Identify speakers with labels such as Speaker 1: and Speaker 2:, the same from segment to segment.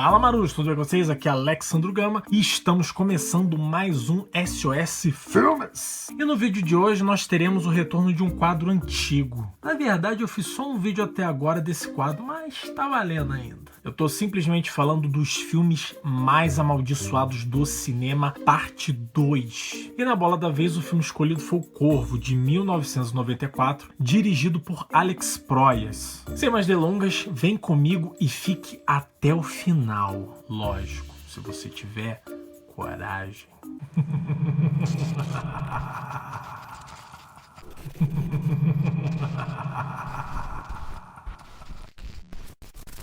Speaker 1: Fala Marujos, tudo bem com vocês? Aqui é Alexandro Gama e estamos começando mais um SOS Filmes. E no vídeo de hoje nós teremos o retorno de um quadro antigo. Na verdade eu fiz só um vídeo até agora desse quadro, mas tá valendo ainda. Eu tô simplesmente falando dos filmes mais amaldiçoados do cinema, parte 2. E na bola da vez o filme escolhido foi O Corvo, de 1994, dirigido por Alex Proyas. Sem mais delongas, vem comigo e fique até o final. Lógico, se você tiver coragem.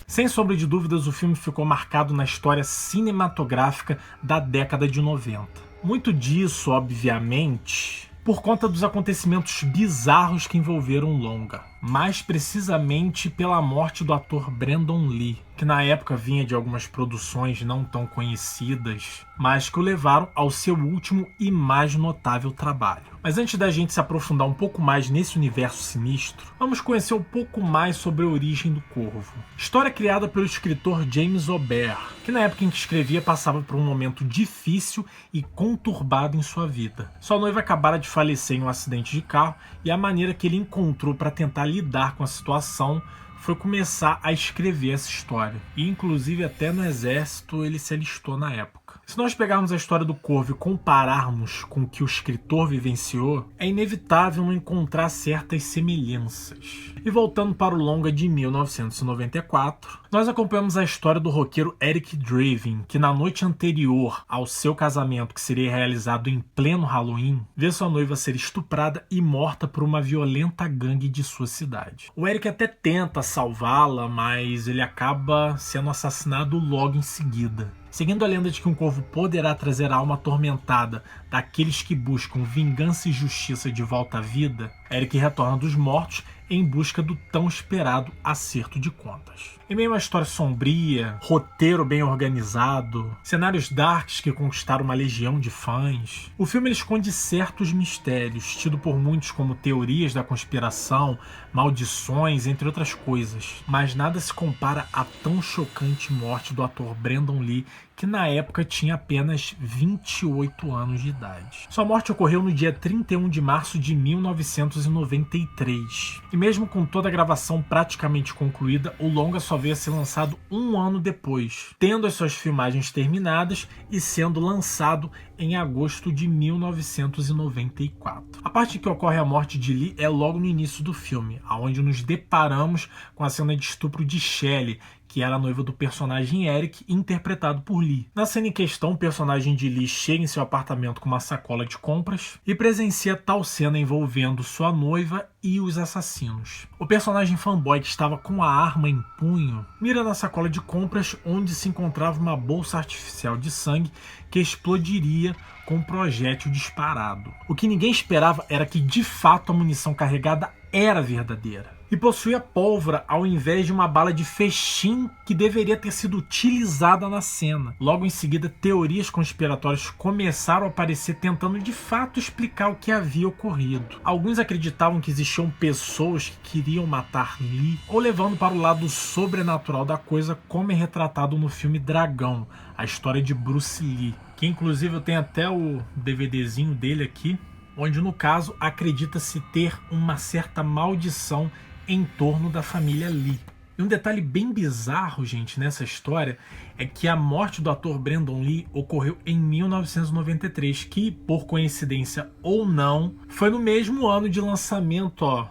Speaker 1: Sem sombra de dúvidas, o filme ficou marcado na história cinematográfica da década de 90. Muito disso, obviamente, por conta dos acontecimentos bizarros que envolveram o longa. Mais precisamente pela morte do ator Brandon Lee, que na época vinha de algumas produções não tão conhecidas, mas que o levaram ao seu último e mais notável trabalho. Mas antes da gente se aprofundar um pouco mais nesse universo sinistro, vamos conhecer um pouco mais sobre a origem do Corvo. História criada pelo escritor James Aubert, que na época em que escrevia passava por um momento difícil e conturbado em sua vida. Sua noiva acabara de falecer em um acidente de carro e a maneira que ele encontrou para tentar lidar com a situação foi começar a escrever essa história. E inclusive até no exército ele se alistou na época. Se nós pegarmos a história do Corvo e compararmos com o que o escritor vivenciou, é inevitável não encontrar certas semelhanças. E voltando para o longa de 1994, nós acompanhamos a história do roqueiro Eric Draven, que na noite anterior ao seu casamento, que seria realizado em pleno Halloween, vê sua noiva ser estuprada e morta por uma violenta gangue de sua cidade. O Eric até tenta salvá-la, mas ele acaba sendo assassinado logo em seguida. Seguindo a lenda de que um corvo poderá trazer a alma atormentada daqueles que buscam vingança e justiça de volta à vida, Eric retorna dos mortos em busca do tão esperado acerto de contas. Em meio a uma história sombria, roteiro bem organizado, cenários darks que conquistaram uma legião de fãs, o filme ele esconde certos mistérios, tido por muitos como teorias da conspiração, maldições, entre outras coisas. Mas nada se compara à tão chocante morte do ator Brandon Lee, que na época tinha apenas 28 anos de idade. Sua morte ocorreu no dia 31 de março de 1993. E mesmo com toda a gravação praticamente concluída, o longa só veio a ser lançado um ano depois, tendo as suas filmagens terminadas e sendo lançado em agosto de 1994. A parte em que ocorre a morte de Lee é logo no início do filme, onde nos deparamos com a cena de estupro de Shelley, que era a noiva do personagem Eric, interpretado por Lee. Na cena em questão, o personagem de Lee chega em seu apartamento com uma sacola de compras e presencia tal cena envolvendo sua noiva e os assassinos. O personagem fanboy, que estava com a arma em punho, mira na sacola de compras onde se encontrava uma bolsa artificial de sangue que explodiria com um projétil disparado. O que ninguém esperava era que de fato a munição carregada era verdadeira e possuía pólvora ao invés de uma bala de festim que deveria ter sido utilizada na cena. Logo em seguida, teorias conspiratórias começaram a aparecer tentando de fato explicar o que havia ocorrido. Alguns acreditavam que existiam pessoas que queriam matar Lee, ou levando para o lado sobrenatural da coisa, como é retratado no filme Dragão, a história de Bruce Lee, que inclusive eu tenho até o DVDzinho dele aqui, onde no caso acredita-se ter uma certa maldição em torno da família Lee. E um detalhe bem bizarro, gente, nessa história é que a morte do ator Brandon Lee ocorreu em 1993, que, por coincidência ou não, foi no mesmo ano de lançamento,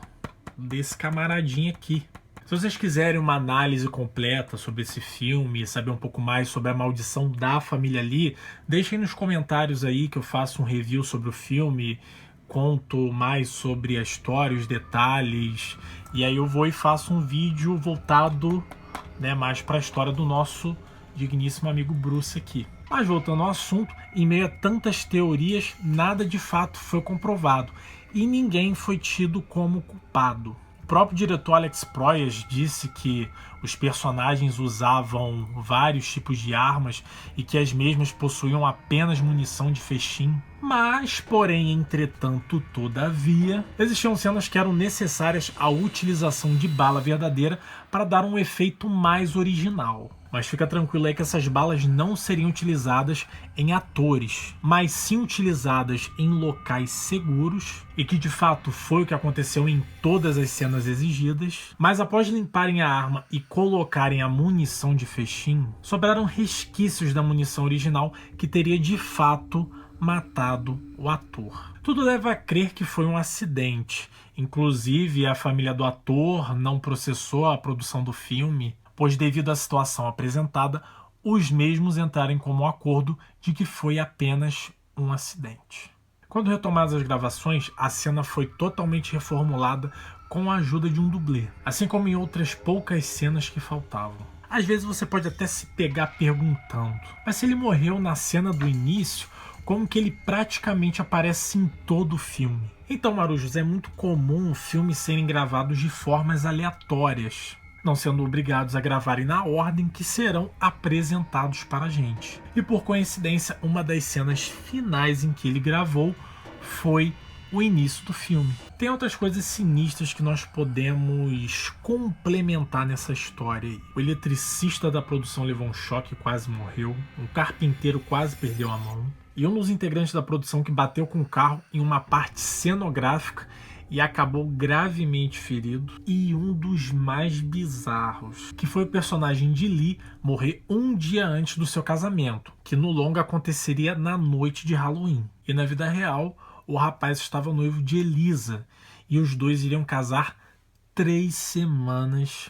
Speaker 1: desse camaradinho aqui. Se vocês quiserem uma análise completa sobre esse filme e saber um pouco mais sobre a maldição da família Lee, deixem nos comentários aí que eu faço um review sobre o filme, conto mais sobre a história, os detalhes, e aí eu vou e faço um vídeo voltado, mais para a história do nosso digníssimo amigo Bruce aqui. Mas voltando ao assunto, em meio a tantas teorias, nada de fato foi comprovado e ninguém foi tido como culpado. O próprio diretor Alex Proyas disse que os personagens usavam vários tipos de armas e que as mesmas possuíam apenas munição de festim. Mas, porém, entretanto, todavia, existiam cenas que eram necessárias à utilização de bala verdadeira para dar um efeito mais original. Mas fica tranquilo aí que essas balas não seriam utilizadas em atores, mas sim utilizadas em locais seguros, e que de fato foi o que aconteceu em todas as cenas exigidas. Mas após limparem a arma e colocarem a munição de festim, sobraram resquícios da munição original que teria de fato matado o ator. Tudo leva a crer que foi um acidente. Inclusive, a família do ator não processou a produção do filme, pois devido à situação apresentada, os mesmos entraram como acordo de que foi apenas um acidente. Quando retomadas as gravações, a cena foi totalmente reformulada com a ajuda de um dublê, assim como em outras poucas cenas que faltavam. Às vezes você pode até se pegar perguntando, mas se ele morreu na cena do início, como que ele praticamente aparece em todo o filme? Então, marujos, é muito comum filmes serem gravados de formas aleatórias, não sendo obrigados a gravarem na ordem que serão apresentados para a gente. E por coincidência, uma das cenas finais em que ele gravou foi o início do filme. Tem outras coisas sinistras que nós podemos complementar nessa história aí. O eletricista da produção levou um choque e quase morreu. Um carpinteiro quase perdeu a mão. E um dos integrantes da produção que bateu com o carro em uma parte cenográfica e acabou gravemente ferido. E um dos mais bizarros, que foi o personagem de Lee morrer um dia antes do seu casamento, que no longa aconteceria na noite de Halloween. E na vida real, o rapaz estava noivo de Elisa, e os dois iriam casar 3 semanas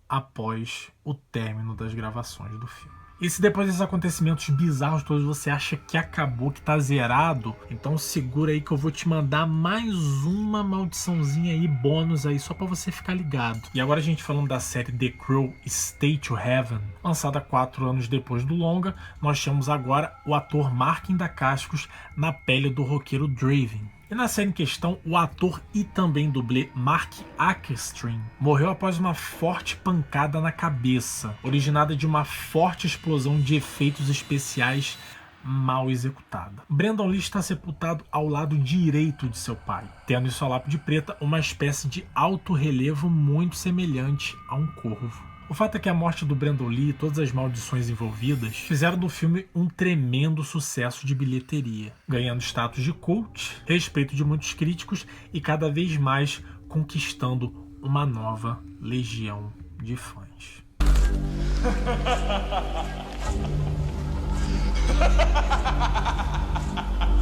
Speaker 1: após o término das gravações do filme. E se depois desses acontecimentos bizarros todos você acha que acabou, que tá zerado, então segura aí que eu vou te mandar mais uma maldiçãozinha aí, bônus aí, só pra você ficar ligado. E agora a gente falando da série The Crow Stay to Heaven, lançada 4 anos depois do longa, nós temos agora o ator Mark Dacascos na pele do roqueiro Draven. E na série em questão, o ator e também dublê Mark Ackerstream morreu após uma forte pancada na cabeça, originada de uma forte explosão de efeitos especiais mal executada. Brandon Lee está sepultado ao lado direito de seu pai, tendo em sua lápide preta uma espécie de alto relevo muito semelhante a um corvo. O fato é que a morte do Brandon Lee e todas as maldições envolvidas fizeram do filme um tremendo sucesso de bilheteria, ganhando status de cult, respeito de muitos críticos e cada vez mais conquistando uma nova legião de fãs.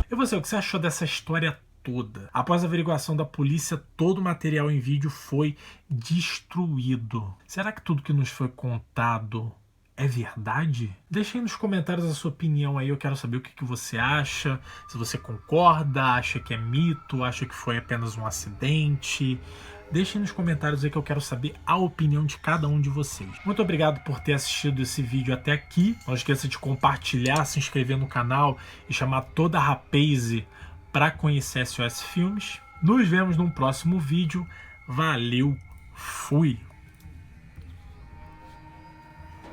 Speaker 1: E você, o que você achou dessa história toda? Após a averiguação da polícia, todo o material em vídeo foi destruído. Será que tudo que nos foi contado é verdade? Deixe aí nos comentários a sua opinião aí, eu quero saber o que você acha, se você concorda, acha que é mito, acha que foi apenas um acidente. Deixe aí nos comentários aí que eu quero saber a opinião de cada um de vocês. Muito obrigado por ter assistido esse vídeo até aqui. Não esqueça de compartilhar, se inscrever no canal e chamar toda a rapaze para conhecer SOS Filmes. Nos vemos num próximo vídeo. Valeu, fui!